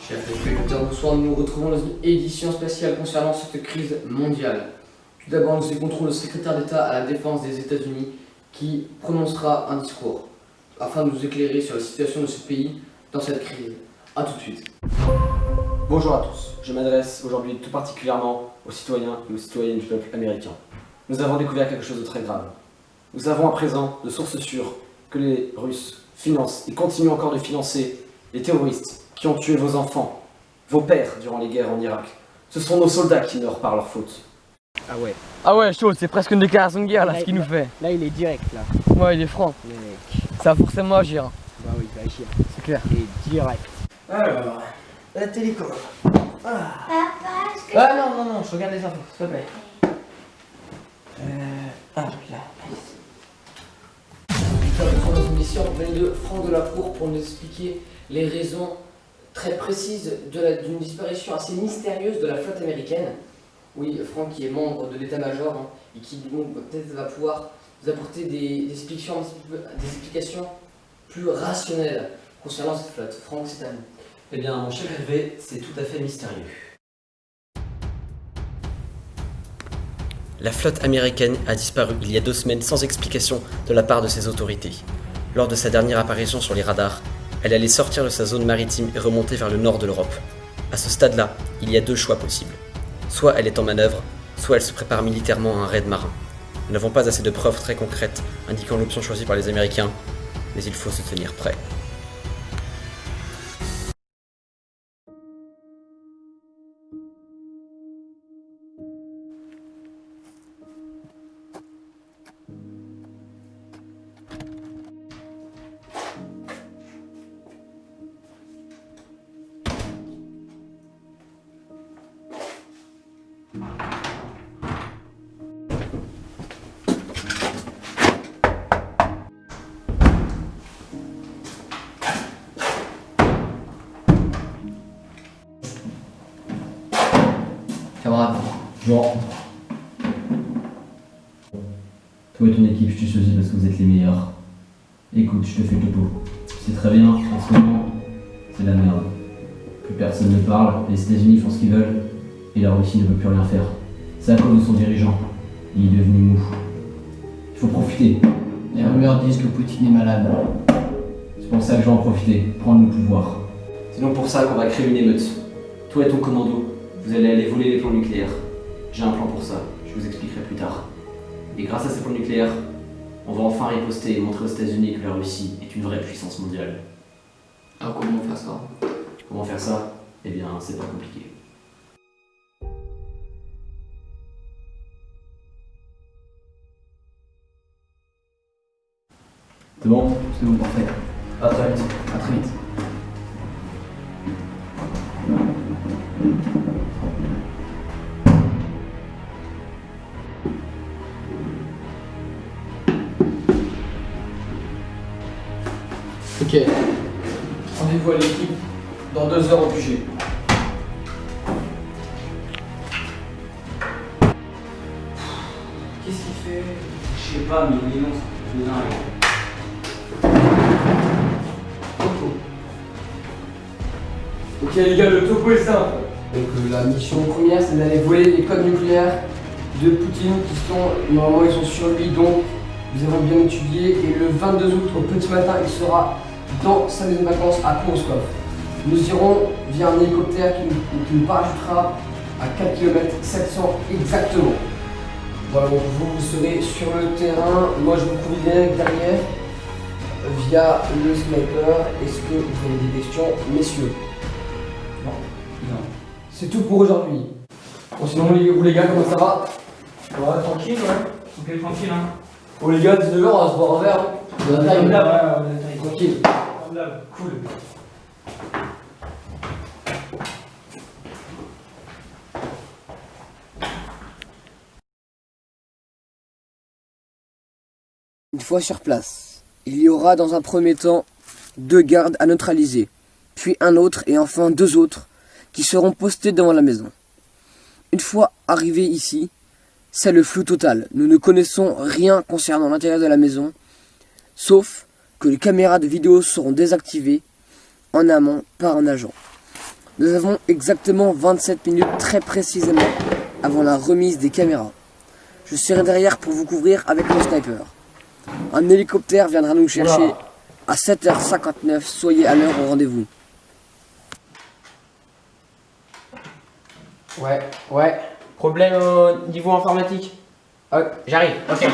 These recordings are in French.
Chers téléspectateurs, bonsoir. Nous nous retrouvons dans une édition spéciale concernant cette crise mondiale. Tout d'abord, nous écoutons le secrétaire d'État à la défense des États-Unis qui prononcera un discours afin de nous éclairer sur la situation de ce pays dans cette crise. A tout de suite. Bonjour à tous. Je m'adresse aujourd'hui tout particulièrement aux citoyens et aux citoyennes du peuple américain. Nous avons découvert quelque chose de très grave. Nous avons à présent de sources sûres que les Russes financent et continuent encore de financer les terroristes qui ont tué vos enfants, vos pères durant les guerres en Irak. Ce sont nos soldats qui meurent par leur faute. Ah ouais, chaud, c'est presque une déclaration de guerre là, ce qu'il nous fait. Là, il est direct, là. Ouais, il est franc. Le mec. Ça va forcément agir, hein. Bah oui, il va agir. C'est clair. Il est direct. Alors, la télécommande. Papa, est-ce que Ah non, je regarde les infos, s'il te plaît. Là. Nous sommes dans une mission venue de Franck Delacour pour nous expliquer les raisons très précises d'une disparition assez mystérieuse de la flotte américaine. Oui, Franck qui est membre de l'état-major et qui donc peut-être va pouvoir vous apporter des explications plus rationnelles concernant cette flotte. Franck, c'est à vous. Eh bien, mon cher Hervé, c'est tout à fait mystérieux. La flotte américaine a disparu il y a 2 semaines sans explication de la part de ses autorités. Lors de sa dernière apparition sur les radars, elle allait sortir de sa zone maritime et remonter vers le nord de l'Europe. À ce stade-là, il y a 2 choix possibles. Soit elle est en manœuvre, soit elle se prépare militairement à un raid marin. Nous n'avons pas assez de preuves très concrètes indiquant l'option choisie par les Américains, mais il faut se tenir prêt. Camarade. Bon. Toi et ton équipe, je te choisis parce que vous êtes les meilleurs. Écoute, je te fais le topo. Tu sais très bien, en ce moment, c'est la merde. Plus personne ne parle, les États-Unis font ce qu'ils veulent, et la Russie ne veut plus rien faire. C'est à cause de son dirigeant. Il est devenu mou. Il faut profiter. Les rumeurs disent que Poutine est malade. C'est pour ça que je vais en profiter, prendre le pouvoir. C'est donc pour ça qu'on va créer une émeute. Toi et ton commando, vous allez aller voler les plans nucléaires. J'ai un plan pour ça, je vous expliquerai plus tard. Et grâce à ces plans nucléaires, on va enfin riposter et montrer aux États-Unis que la Russie est une vraie puissance mondiale. Alors comment faire ça? Comment faire ça? Eh bien, c'est pas compliqué. C'est bon? C'est bon, parfait. À très vite. À très vite. Ok. Rendez-vous à l'équipe dans 2 heures au QG. Qu'est-ce qu'il fait? Je sais pas, mais il est long, c'est dingue. Topo. Ok les gars, le topo est simple. Donc la mission première c'est d'aller voler les codes nucléaires de Poutine qui sont, normalement ils sont sur lui, donc nous avons bien étudié, et le 22 août au petit matin il sera dans sa maison de vacances à Kourouskov. Nous irons via un hélicoptère qui nous parachutera à 4 km 700 exactement. Voilà, donc vous serez sur le terrain, moi je vous couvrirai derrière via le sniper. Est-ce que vous avez des questions, messieurs? Non. C'est tout pour aujourd'hui. Bon, sinon vous les gars, comment ça va? Ça va, tranquille, ouais. Ok, tranquille, hein. Bon les gars, 19h, on va se boire un verre. De la taille, tranquille. Cool. Une fois sur place, il y aura dans un premier temps 2 gardes à neutraliser, puis un autre et enfin 2 autres qui seront postés devant la maison. Une fois arrivés ici, c'est le flou total. Nous ne connaissons rien concernant l'intérieur de la maison, sauf que les caméras de vidéo seront désactivées en amont par un agent. Nous avons exactement 27 minutes très précisément avant la remise des caméras. Je serai derrière pour vous couvrir avec mon sniper. Un hélicoptère viendra nous chercher à 7h59. Soyez à l'heure au rendez-vous. Ouais. Problème au niveau informatique. Oh, j'arrive, ok.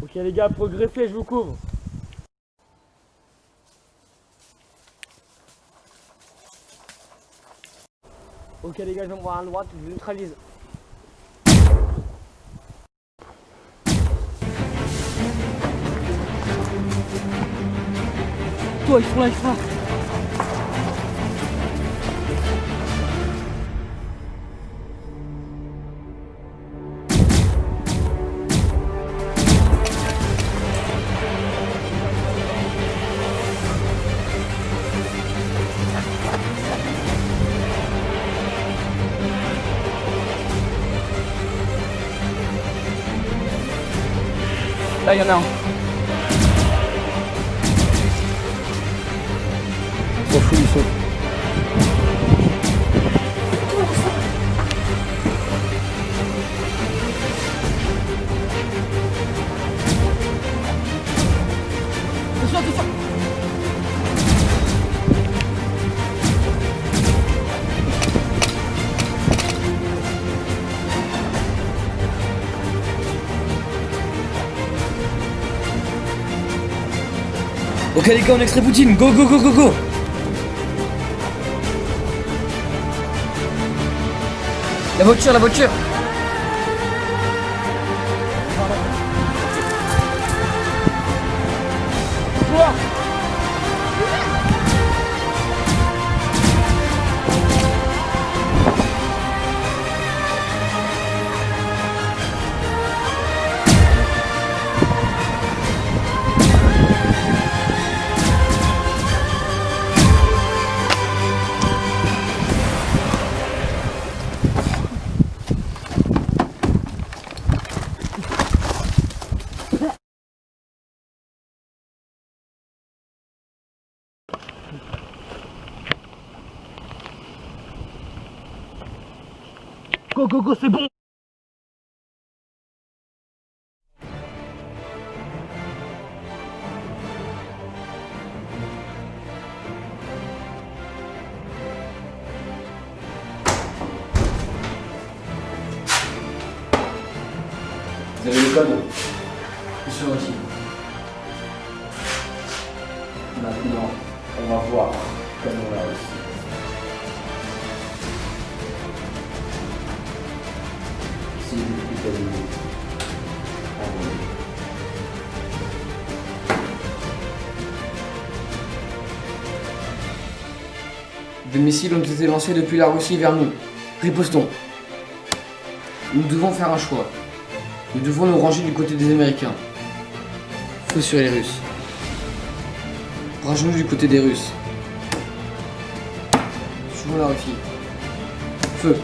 Ok les gars, progressez, je vous couvre. Ok les gars, je vais me voir à droite, je vous neutralise. Toi, ils sont là. Là, il y en a un. S'en fout, il saute. Attention. Ok les gars, on extrait Poutine, go. La voiture. Go, c'est bon. Vous avez le code? Monsieur Rocky. Maintenant, on va voir comment on l'a réussi. Si vous pouvez Des missiles ont été lancés depuis la Russie vers nous. Ripostons. Nous devons faire un choix. Nous devons nous ranger du côté des Américains. Feu sur les Russes. Rangeons-nous du côté des Russes. Suivons la Russie. Feu.